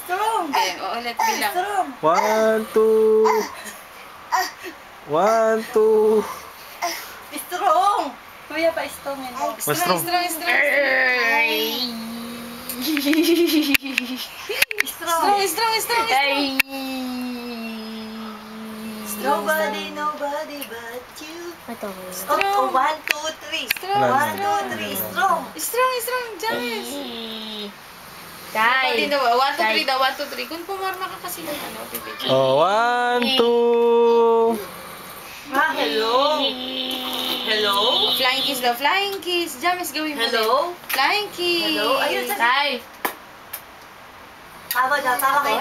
Strong. Okay, ulit bilang. Strong. 1, 2. 1, 2. Strong. Kuya pa strong yan. Mas strong. Strong. Strong. Nobody but you. Ito. Oh, 1, 2, 3. Strong. 1, 2, 3. Strong. Strong, James. Kay. 1, 2, 3 daw. 1, 2, 3. Kung pumarma ka kasi ng ano, pipicture. Oh, 1, 2. Hello. Hello. Flying kiss daw. Flying kiss. James, gawin mo. Hello. din. Flying kiss. Hello. Ayun, sabi. Kay. Tawa daw. Tawa kayo.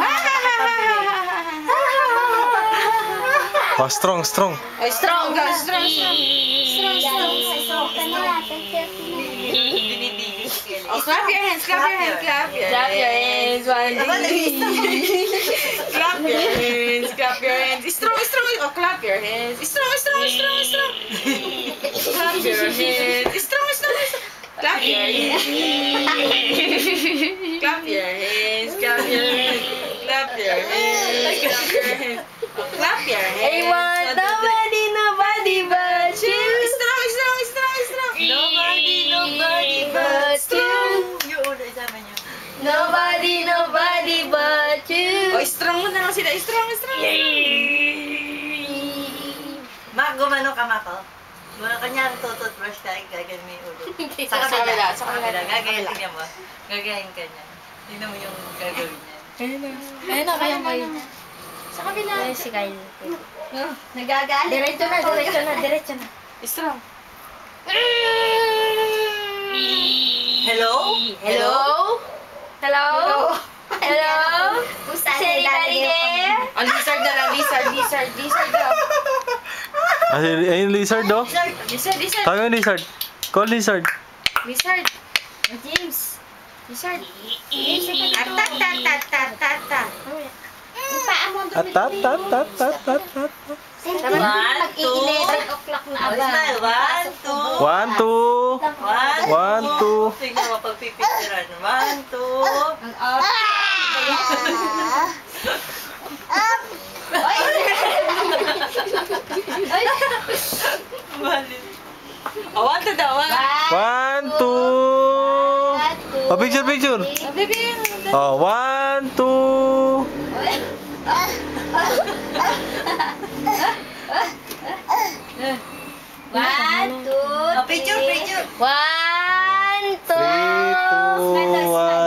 Oh, strong. Oh, strong. Strong. Oh, clap your hands. Clap your hands. 1, 2, 3. Clap your hands. Strong. Oh, clap your hands. Strong. Clap your hands. Strong. Clap your hands. Clap your hands. Clap your hands. Clap your hands. Clap your hands. I want nobody but you. Strong. Nobody but you. Yung una isama niyo. Nobody but you. Oh, strong mo na lang sila. Strong. Mak, gumano ka, Mako. Gumano ka niya, toothbrush ka, gagayin mo yung ulo. Sa kabila. Gagayin, tingnan mo. Gagayin ka niya. Tingnan mo yung gagawin niya. Ayun na, kaya kayo. Sa kabila. Ayun si Kyle. Nagagalit. Diretso na. Strong. Hello? Hello? Is anybody there? Oh, lizard na lang. Lizard daw. Ayun, lizard, oh. Lizard. Tawag yung lizard. Call lizard. Lizard. James. Lizard. At. Dapat mag-11 o'clock na aba. 1, 2. 1, 2. Tingnan mo, pagpipicturan. 1, 2. Ang up. Malit. Oh, 1, 2 daw. 1, 2. Oh, picture. Baby. Oh, 1, 2. Picture. 1, 2. 3, 2, 1.